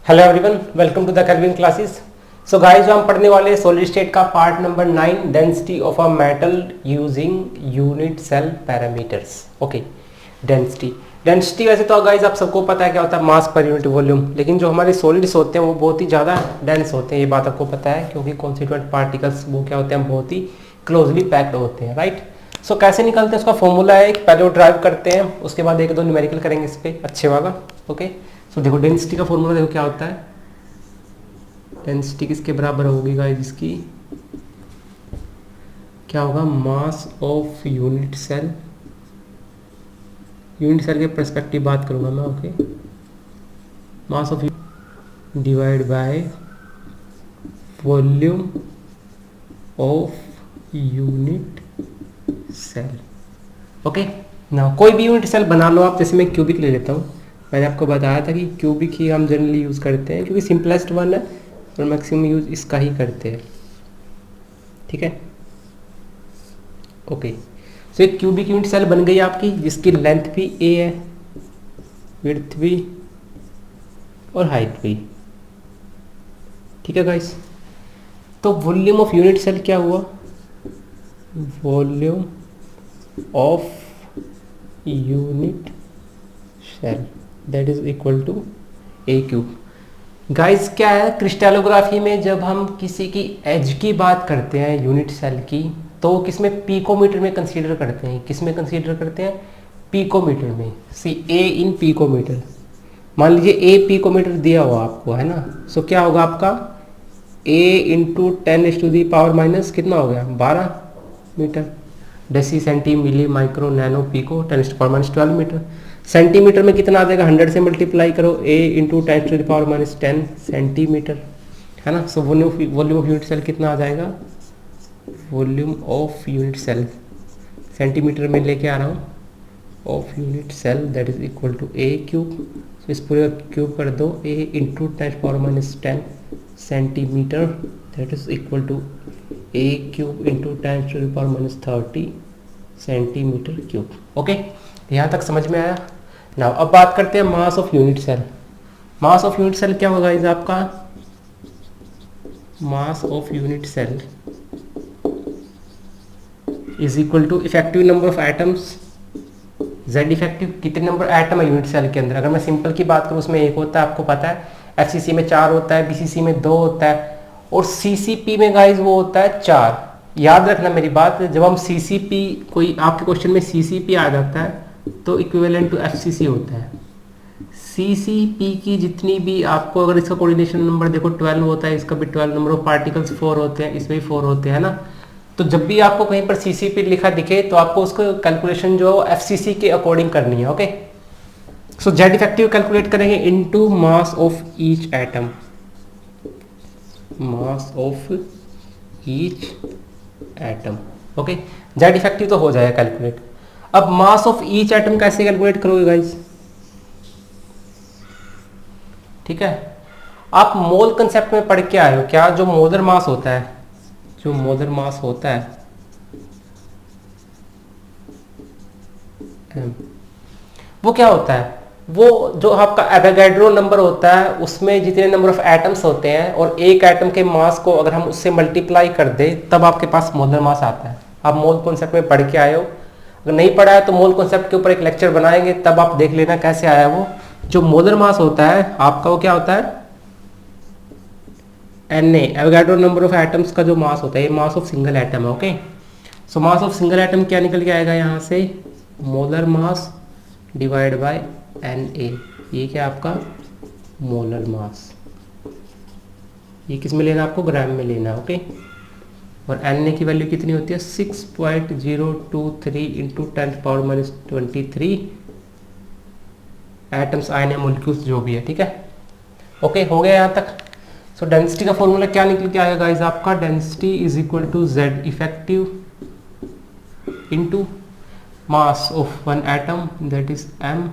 Hello everyone, welcome to the Calvin classes. So guys, जो हम पढ़ने वाले सॉलिड स्टेट का part number 9, density of a metal using unit cell parameters. Okay, density वैसे तो guys आप सबको पता है क्या होता है, मास पर यूनिट वॉल्यूम। लेकिन जो हमारे सॉलिड्स होते हैं वो बहुत ही ज़्यादा डेंस होते हैं, ये बात आपको पता है, क्योंकि कॉन्स्टिट्यूएंट पार्टिकल्स वो क्या होते हैं, बहुत ही क्लोजली पैक्ड होते हैं, राइट। सो कैसे निकलते हैं, उसका फॉर्मूला है, पहले वो ड्राइव करते हैं, उसके बाद एक दो न्यूमेरिकल करेंगे इस पर अच्छे वाला। ओके, सो देखो डेंसिटी का फॉर्मूला देखो क्या होता है। डेंसिटी किसके बराबर होगी गाइस, इसकी क्या होगा, mass of unit cell. Unit cell के पर्सपेक्टिव बात करूंगा मैं। Okay, mass of divide by volume of unit cell. Okay ना, कोई भी यूनिट सेल बना लो आप, जैसे मैं क्यूबिक ले लेता हूँ। मैंने आपको बताया था कि क्यूबिक ही हम जनरली यूज़ करते हैं, क्योंकि सिंपलेस्ट वन है और मैक्सिमम यूज इसका ही करते हैं, ठीक है। ओके, सो एक क्यूबिक यूनिट सेल बन गई आपकी, जिसकी लेंथ भी ए है, विड्थ भी और हाइट भी, ठीक है गाइस। तो वॉल्यूम ऑफ यूनिट सेल क्या हुआ, volume of unit cell that is equal to a cube. Guys क्या है, क्रिस्टलोग्राफी में जब हम किसी की एज की बात करते हैं यूनिट सेल की, तो किसमें पिकोमीटर में कंसीडर करते हैं, किसमें कंसीडर करते हैं, पिकोमीटर में। सी ए इन पिकोमीटर, मान लीजिए ए पिकोमीटर दिया हुआ आपको, है ना। सो क्या होगा आपका, ए इंटू 10⁻⁻⁻ कितना हो गया, 12 metre. Deci centi milli micro nano pico 10⁻⁻12 metre. Centimetre में कितना आ जाएगा, 100 से मल्टीप्लाई करो, ए इंटू 10⁻⁻10 सेंटीमीटर, है ना। So volume of unit cell कितना आ जाएगा, volume of unit cell centimetre में लेके आ रहा हूँ, of unit cell that is equal to a cube. So इस पूरे क्यूब कर दो, a into 10⁻10 centimetre that is equal to a cube into 10⁻30 centimetre cube. Okay, यहाँ तक समझ में आया ना। अब बात करते हैं mass of unit cell. Mass of unit cell क्या होगा इस आपका, mass of unit cell is equal to effective number of atoms, Z effective, कितने नंबर एटम है यूनिट सेल के अंदर। अगर मैं सिंपल की बात करूँ, उसमें एक होता है, आपको पता है, एफसीसी में 4 होता है, बीसीसी में 2 होता है, और सीसीपी में गाइस वो होता है 4। याद रखना मेरी बात, जब हम सीसीपी, कोई आपके क्वेश्चन में सीसीपी आ जाता है तो इक्विवेलेंट टू एफसीसी होता है। सीसीपी की जितनी भी आपको, अगर इसका कोऑर्डिनेशन नंबर देखो 12 होता है, इसका भी 12 नंबर ऑफ पार्टिकल्स 4 होते हैं, इसमें भी 4 होते हैं ना। तो जब भी आपको कहीं पर सीसीपी लिखा दिखे तो आपको उसको कैलकुलेशन जो एफसीसी के अकॉर्डिंग करनी है। ओके, सो जेड इफेक्टिव कैलकुलेट करेंगे into mass of each atom, mass of each atom. Okay, Z effective तो हो जाएगा कैलकुलेट। अब मास ऑफ ईच एटम कैसे कैलकुलेट करोगे गाइस, ठीक है। आप मोल कंसेप्ट में पढ़ के आए हो क्या, जो मोलर मास होता है, जो मोलर मास होता है वो क्या होता है, वो जो आपका एवोगाड्रो नंबर होता है, उसमें जितने नंबर ऑफ एटम्स होते हैं, और एक एटम के मास को अगर हम उससे मल्टीप्लाई कर दें तब आपके पास मोलर मास आता है। आप मोल कॉन्सेप्ट में पढ़ के आए हो, अगर नहीं पढ़ा है तो मोल कॉन्सेप्ट के ऊपर एक लेक्चर बनाएंगे, तब आप देख लेना कैसे आया वो। जो मोलर मास होता है आपका, वो क्या होता है, Na, Avogadro number of atoms का जो मास होता है, ये मास ऑफ सिंगल एटम है। Okay, so mass of single atom क्या निकल के आएगा यहाँ से, molar mass divide by Na। ये क्या आपका मोलर मास, ये किस में लेना, आपको ग्राम में लेना है। ओके, और Na की वैल्यू कितनी होती है, 6.023 इंटू 10⁻23 एटम्स, आयन या मोलिक्यूल्स जो भी है, ठीक है। ओके, हो गया यहाँ तक। सो डेंसिटी का फॉर्मूला क्या निकल के आएगा गाइस आपका, density is equal to Z effective into mass of one atom that is m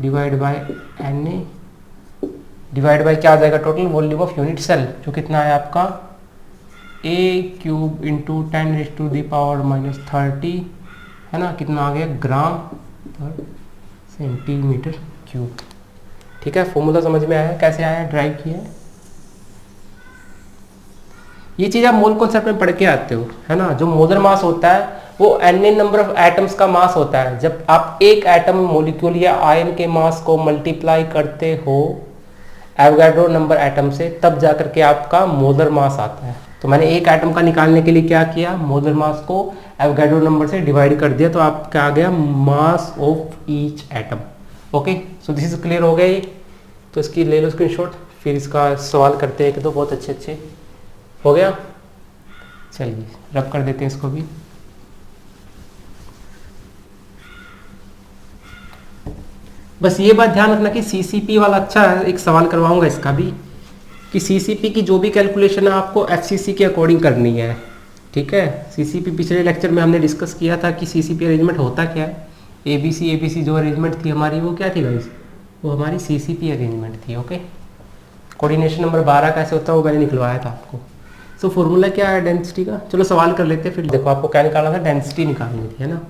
divide by Na divide by क्या आ जाएगा, total volume of unit cell, जो कितना है आपका a क्यूब इंटू 10⁻⁻30, है ना, कितना आ गया, ग्राम पर सेंटीमीटर क्यूब। ठीक है, फॉर्मूला समझ में आया कैसे आया, ड्राइव किया है। ये चीज़ आप मोल कॉन्सेप्ट में पढ़ के आते हो, है ना। जो मोलर मास होता है वो n नंबर ऑफ एटम्स का मास होता है। जब आप एक एटम मॉलिक्यूल या आयन के मास को मल्टीप्लाई करते हो एवोगाड्रो नंबर एटम से, तब जाकर के आपका मोलर मास आता है। तो मैंने एक एटम का निकालने के लिए क्या किया, मोलर मास को एवोगाड्रो नंबर से डिवाइड कर दिया, तो आपका आ गया मास of each atom. Okay, so this is clear हो गया ये। तो इसकी ले लो स्क्रीनशॉट, फिर इसका सवाल करते हैं कि तो बहुत अच्छे अच्छे हो गया। चलिए रब कर देते हैं इसको भी। बस ये बात ध्यान रखना कि सीसीपी वाला अच्छा है, एक सवाल करवाऊंगा इसका भी कि सीसीपी की जो भी कैलकुलेशन है आपको एफसीसी के अकॉर्डिंग करनी है। ठीक है, सीसीपी पिछले लेक्चर में हमने डिस्कस किया था कि सीसीपी अरेंजमेंट होता क्या है। एबीसी जो अरेंजमेंट थी हमारी वो क्या थी गाइस, वो हमारी सीसीपी अरेंजमेंट थी। ओके, कोऑर्डिनेशन नंबर 12 कैसे होता है वो मैंने निकलवाया था आपको। सो फॉर्मूला क्या है डेंसिटी का, चलो सवाल कर लेते हैं। फिर देखो आपको क्या निकालना था, डेंसिटी निकालनी थी, है ना।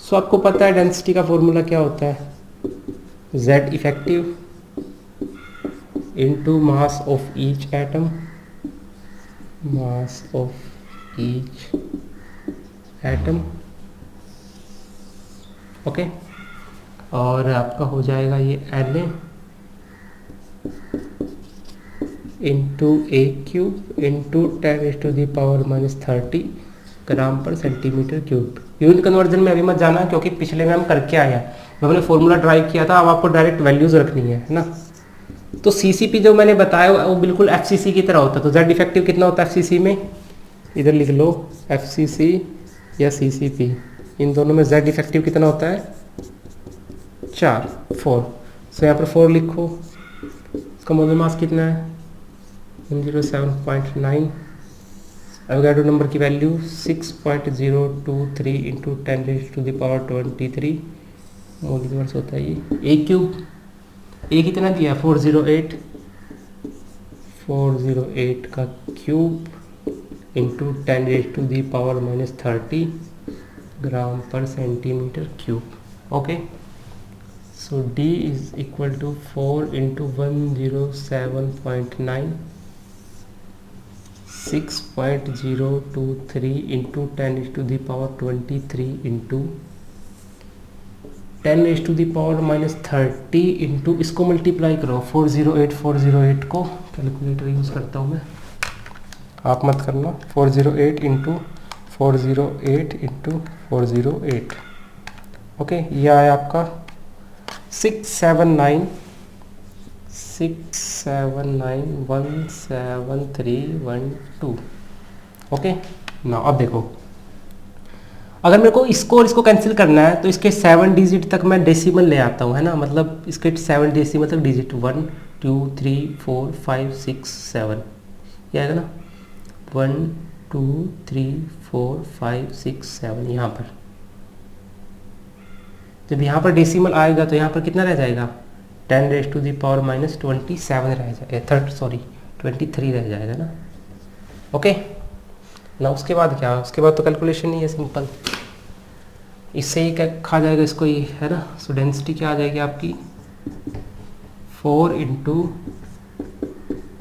सो आपको पता है डेंसिटी का फॉर्मूला क्या होता है, Z effective into mass of each atom, mass of each atom. Okay, और आपका हो जाएगा ये Na इंटू ए क्यूब इंटू 10⁻⁻30 ग्राम पर सेंटीमीटर क्यूब। यूनिट कन्वर्जन में अभी मत जाना क्योंकि पिछले में हम करके आए हैं, हमने फॉर्मूला ड्राइव किया था, अब आपको डायरेक्ट वैल्यूज रखनी है ना। तो सीसीपी जो मैंने बताया वो बिल्कुल एफसीसी की तरह होता है। तो जेड इफेक्टिव कितना होता है एफसीसी में, इधर लिख लो एफसीसी या सीसीपी, इन दोनों में जेड इफेक्टिव कितना होता है 4। सो यहाँ पर 4 लिखो। इसका मोलर मास कितना है 107.9। एवोगाड्रो नंबर की वैल्यू 6.023 इंटू 10⁻23 मोलर्स होता है ये। ए क्यूब, ए कितना दिया 408 का क्यूब इंटू 10⁻⁻30 ग्राम पर centimetre cube. Okay, so D is equal to 4 into 107.9 6.023 into 10⁻23 into 10⁻⁻30 into इसको मल्टीप्लाई करो 408 को, कैलकुलेटर यूज़ करता हूँ मैं, आप मत करना। 408 इंटू 408। ओके, यह आया आपका 679,17312। ओके ना, अब देखो अगर मेरे को इसको और इसको कैंसिल करना है तो इसके 7 डिजिट तक मैं डेसिमल ले आता हूँ, है ना। मतलब इसके 7 डेसिमल तक डिजिट 1 2 3 4 5 6 7 ये आएगा ना, 1 2 3 4 5 6 7। यहाँ पर जब यहाँ पर डेसिमल आएगा तो यहाँ पर कितना रह जाएगा 10⁻⁻27 रह जाएगा, 23 रह जाएगा ना। ओके ना, उसके बाद क्या, उसके बाद तो कैलकुलेशन ही है सिंपल, इससे ही क्या खा जाएगा इसको ही, है ना। सो डेंसिटी क्या आ जाएगी आपकी 4 इंटू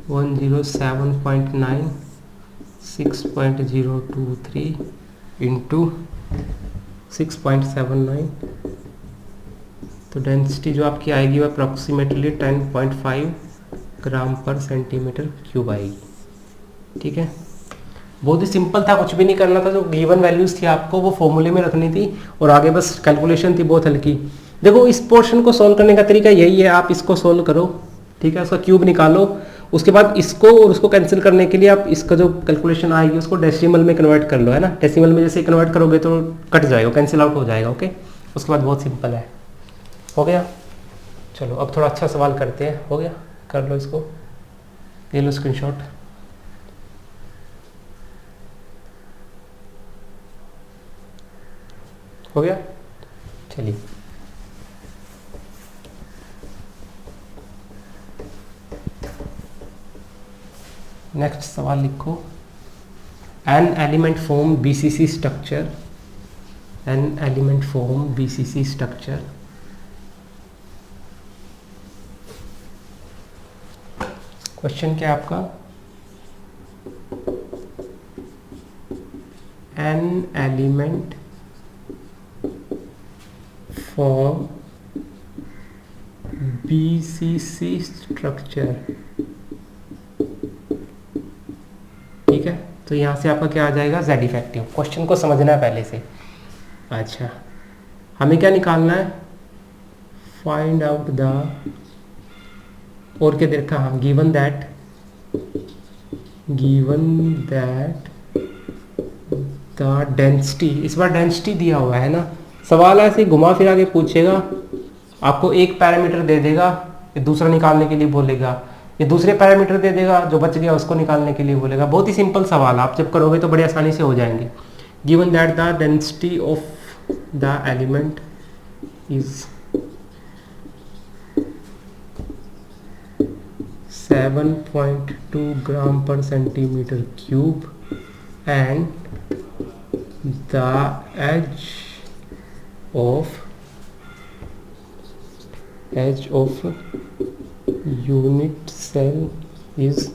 107.9 6.023 इंटू 6.79। तो डेंसिटी जो आपकी आएगी वह अप्रॉक्सीमेटली 10.5 ग्राम पर सेंटीमीटर क्यूब आएगी। ठीक है, बहुत ही सिंपल था, कुछ भी नहीं करना था। जो गिवन वैल्यूज थी आपको वो फॉर्मूले में रखनी थी और आगे बस कैलकुलेशन थी बहुत हल्की। देखो इस पोर्शन को सॉल्व करने का तरीका यही है, आप इसको सॉल्व करो, ठीक है, उसका क्यूब निकालो, उसके बाद इसको और उसको कैंसिल करने के लिए आप इसका जो कैलकुलेशन आएगी उसको डेसिमल में कन्वर्ट कर लो, है ना। डेसिमल में जैसे कन्वर्ट करोगे तो कट जाएगा, कैंसिल आउट हो जाएगा। ओके, उसके बाद बहुत सिंपल है, हो गया। चलो अब थोड़ा अच्छा सवाल करते हैं, हो गया, कर लो इसको, ले लो स्क्रीनशॉट। हो गया, चलिए नेक्स्ट सवाल लिखो। An element form BCC structure, an element form BCC structure question क्या है आपका, an element form BCC structure. ठीक है, तो यहाँ से आपका क्या आ जाएगा, जेड इफेक्टिव। क्वेश्चन को समझना है पहले से। अच्छा, हमें क्या निकालना है, फाइंड आउट द, और क्या दे रखा, हाँ, गिवन दैट द डेंसिटी, इस बार डेंसिटी दिया हुआ है ना, सवाल ऐसे घुमा फिरा के पूछेगा, आपको एक पैरामीटर दे देगा, ये दूसरा निकालने के लिए बोलेगा, ये दूसरे पैरामीटर दे देगा, जो बच गया उसको निकालने के लिए बोलेगा। बहुत ही सिंपल सवाल, आप जब करोगे तो बड़ी आसानी से हो जाएंगे। Given that the density of the element is 7.2 gram पर centimetre cube and the edge of unit cell is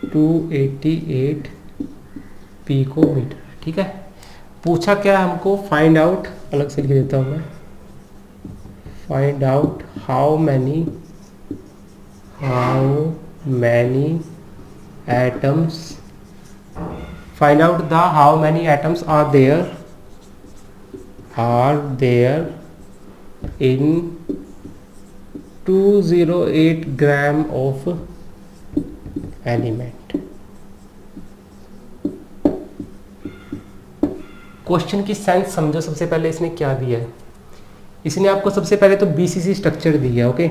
288 picometre. ठीक है, पूछा क्या हमको, फाइंड आउट, अलग से लिख देता हूँ मैं, find out how many atoms, find out the how many atoms are there in 208 gram of element। Question की सेंस समझो। सबसे पहले इसने क्या दिया है, इसने आपको सबसे पहले तो बीसीसी स्ट्रक्चर दिया है। ओके,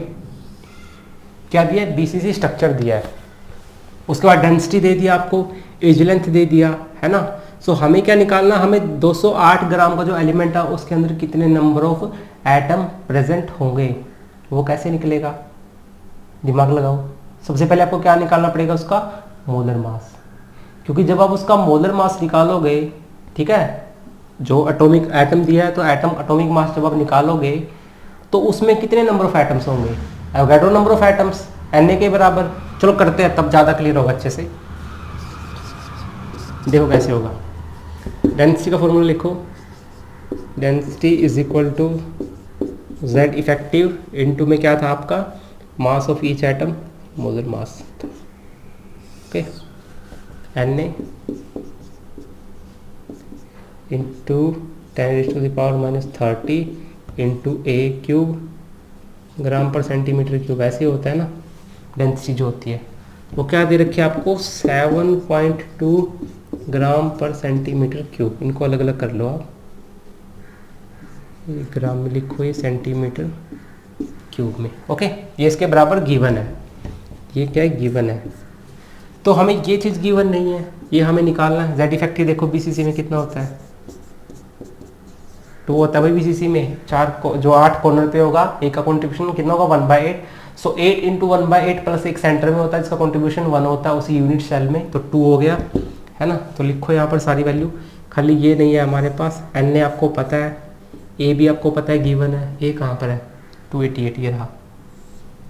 क्या दिया है, बीसीसी स्ट्रक्चर दिया है। उसके बाद डेंसिटी दे दिया आपको, एज लेंथ दे दिया है ना। सो हमें क्या निकालना, हमें 208 ग्राम का जो एलिमेंट है उसके अंदर कितने नंबर ऑफ एटम प्रेजेंट होंगे, वो कैसे निकलेगा, दिमाग लगाओ। सबसे पहले आपको क्या निकालना पड़ेगा, उसका मोलर मास, क्योंकि जब आप उसका मोलर मास निकालोगे, ठीक है, जो एटॉमिक एटम दिया है तो एटम एटॉमिक मास जब आप निकालोगे तो उसमें कितने नंबर ऑफ एटम्स होंगे, Avogadro number of atoms Na के बराबर। चलो करते हैं, तब ज़्यादा क्लियर होगा अच्छे से। देखो कैसे होगा, डेंसिटी का फॉर्मूला लिखो, density is equal to Z effective into में क्या था आपका, mass of each atom, molar mass. Okay, Na into 10⁻⁻30 into A cube gram पर सेंटीमीटर क्यूब। ऐसे होता है ना डेंसिटी जो होती है, वो क्या दे रखी है आपको, 7.2 ग्राम पर सेंटीमीटर क्यूब। इनको अलग अलग कर लो आप, ये ग्राम में लिखो, ये सेंटीमीटर क्यूब में। ओके, ये इसके बराबर गिवन है, ये क्या है, गिवन है। तो हमें ये चीज़ गिवन नहीं है, ये हमें निकालना है। जेड इफेक्टिव देखो बीसीसी में कितना होता है, 2 होता है भाई बीसीसी में। 4 जो 8 कॉर्नर पे होगा, एक का कॉन्ट्रीब्यूशन कितना होगा, 1/8। सो 8 इंटू 1/8 प्लस एक सेंटर में होता है जिसका कॉन्ट्रीब्यूशन 1 होता है उसी यूनिट सेल में, तो 2 हो गया है ना। तो लिखो यहाँ पर सारी वैल्यू, खाली ये नहीं है हमारे पास। एन आपको पता है, ए भी आपको पता है, गिवन है। ए कहाँ पर है, 288 ये रहा।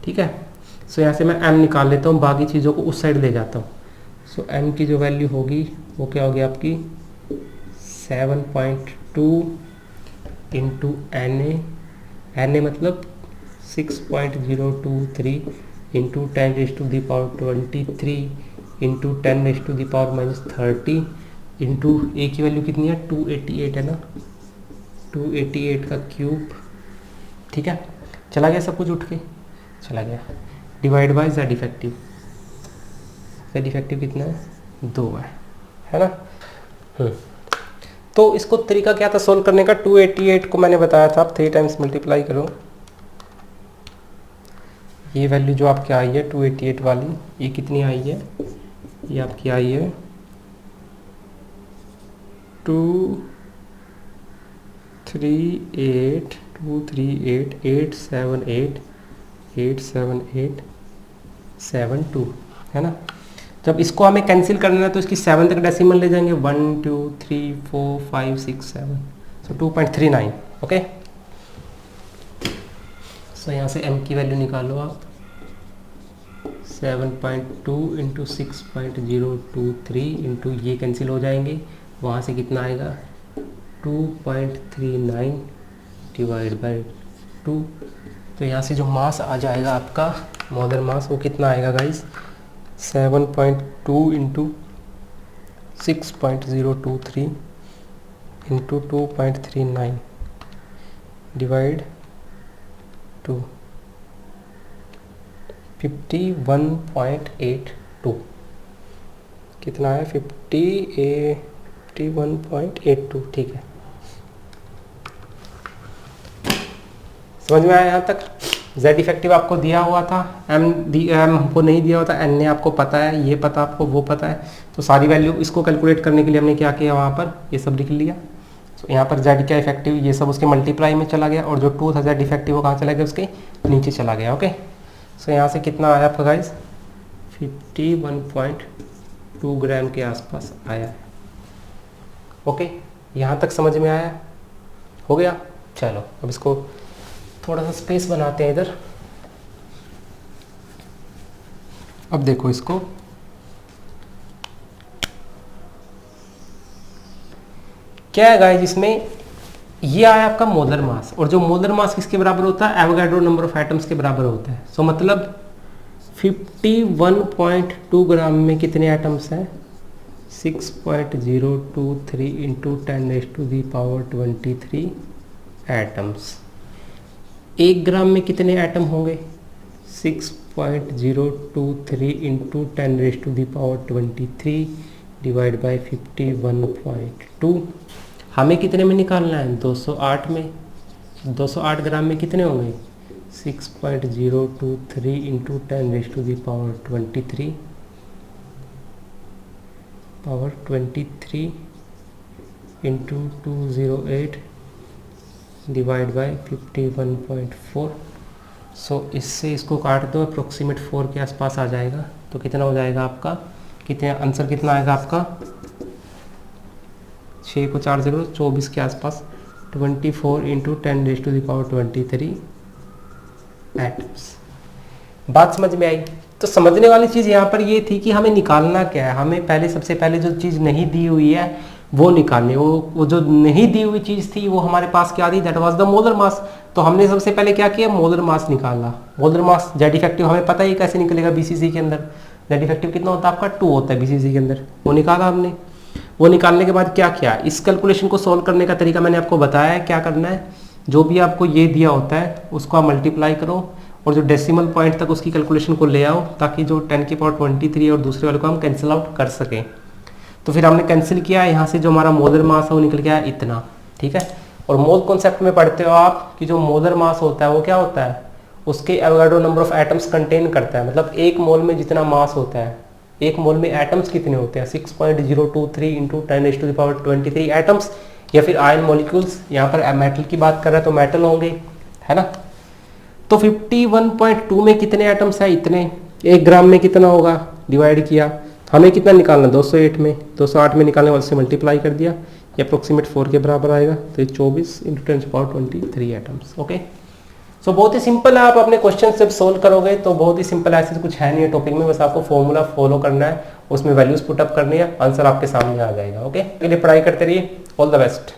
ठीक है, सो यहाँ से मैं एम निकाल लेता हूँ, बाकी चीज़ों को उस साइड ले जाता हूँ। सो एम की जो वैल्यू होगी वो क्या होगी आपकी, 7.2 इंटू Na मतलब 6.023 इंटू 10⁻23 इंटू 10⁻⁻30 इंटू ए की वैल्यू कितनी है, 288 है ना, 288 का क्यूब। ठीक है, चला गया सब कुछ, उठ के चला गया, divide by Z effective. Z effective कितना है, 2 है ना। तो इसको तरीका क्या था सोल्व करने का, 288 को मैंने बताया था आप 3 टाइम्स मल्टीप्लाई करो, ये वैल्यू जो आपकी आई है 288 वाली, ये कितनी आई है, ये आपकी आई है 238,878,878,72 है ना। जब इसको हमें कैंसिल करना है तो इसकी 7 तक डेसिमल ले जाएंगे, 1 2 3 4 5 6 7, सो 2.39। ओके, सो यहाँ से m की वैल्यू निकालो आप, 7.2 इंटू 6.023 इंटू ये कैंसिल हो जाएंगे, वहाँ से कितना आएगा 2.39 डिवाइड बाई 2। तो यहाँ से जो मास आ जाएगा आपका मोलर मास वो कितना आएगा गाइस 7.2 इंटू 6.023 इंटू 2.39 डिवाइड 2 51.82 कितना है 51.82। ठीक है, समझ में आया यहाँ तक। z इफेक्टिव आपको दिया हुआ था, m हमको नहीं दिया हुआ था, n ने आपको पता है, ये पता आपको, वो पता है। तो सारी वैल्यू इसको कैलकुलेट करने के लिए हमने क्या किया, वहाँ पर ये सब लिख लिया। तो यहाँ पर z क्या इफेक्टिव, ये सब उसके मल्टीप्लाई में चला गया, और जो 2 था z इफेक्टिव वो कहाँ चला गया, उसके नीचे चला गया। ओके, सो यहाँ से कितना आया आपका गाइस 51.2 ग्राम के आसपास आया है। ओके, यहाँ तक समझ में आया, हो गया। चलो अब इसको थोड़ा सा स्पेस बनाते हैं इधर। अब देखो इसको, क्या है गाइस, इसमें ये आया आपका मोलर मास, और जो मोलर मास किसके बराबर होता है, एवोगाड्रो नंबर ऑफ एटम्स के बराबर होता है। सो मतलब 51.2 ग्राम में कितने एटम्स हैं 6.023 इंटू 10⁻⁻23 एटम्स। 1 ग्राम में कितने एटम होंगे 6.023 इंटू 10⁻23 डिवाइड बाई 51.2। हमें कितने में निकालना है 208 में। 208 ग्राम में कितने होंगे 6.023 into 10⁻23 power 23 into 208 divide by 51.4। सो इससे इसको काट दो, अप्रोक्सीमेट 4 के आसपास आ जाएगा। तो कितना हो जाएगा आपका, कितने आंसर कितना आएगा आपका 6 को 4 से करो 24 के आसपास 24 इंटू 10⁻23 एटम्स। बात समझ में आई। तो समझने वाली चीज़ यहाँ पर ये थी कि हमें निकालना क्या है, हमें पहले सबसे पहले जो चीज़ नहीं दी हुई है वो निकालनी। वो जो नहीं दी हुई चीज़ थी वो हमारे पास क्या थी, that was the molar mass. तो हमने सबसे पहले क्या किया, मोलर मास निकाला। मोलर मास जेड इफेक्टिव हमें पता ही कैसे निकलेगा, बीसीसी के अंदर जेड इफेक्टिव कितना होता है आपका 2 होता है बीसीसी के अंदर, वो निकाला हमने। वो निकालने के बाद क्या किया, इस कैलकुलेशन को सोल्व करने का तरीका मैंने आपको बताया है। क्या करना है, जो भी आपको ये दिया होता है उसको आप मल्टीप्लाई करो और जो डेसिमल पॉइंट तक उसकी कैलकुलेशन को ले आओ, ताकि जो 10⁻23 और दूसरे वाले को हम कैंसिल आउट कर सकें। तो फिर हमने कैंसिल किया, यहाँ से जो हमारा मोलर मास है वो निकल गया इतना। ठीक है, और मोल कॉन्सेप्ट में पढ़ते हो आप कि जो मोलर मास होता है वो क्या होता है, उसके Avogadro number of atoms contain करता है। मतलब एक मोल में जितना मास होता है, एक मोल में एटम्स कितने होते हैं 6.023 इंटू 10⁻23 एटम्स, या फिर आयन मॉलिक्यूल्स। यहाँ पर मेटल की बात कर रहा है तो मेटल होंगे, है ना। तो 51.2 में कितने एटम्स है, इतने। 1 ग्राम में कितना होगा, डिवाइड किया, हमें कितना निकालना 208 में, 208 में निकालने वाले से मल्टीप्लाई कर दिया, ये अप्रोक्सीमेट 4 के बराबर आएगा। तो ये 24 इंटू 10⁻23 एटम्स। ओके, सो बहुत ही सिंपल है। आप अपने क्वेश्चन जब सोल्व करोगे तो बहुत ही सिंपल है, ऐसे कुछ है नहीं है टॉपिक में, बस आपको फॉर्मूला फॉलो करना है, उसमें वैल्यूज पुटअप करनी है, आंसर आपके सामने आ जाएगा। ओके, के लिए पढ़ाई करते रहिए, ऑल द बेस्ट।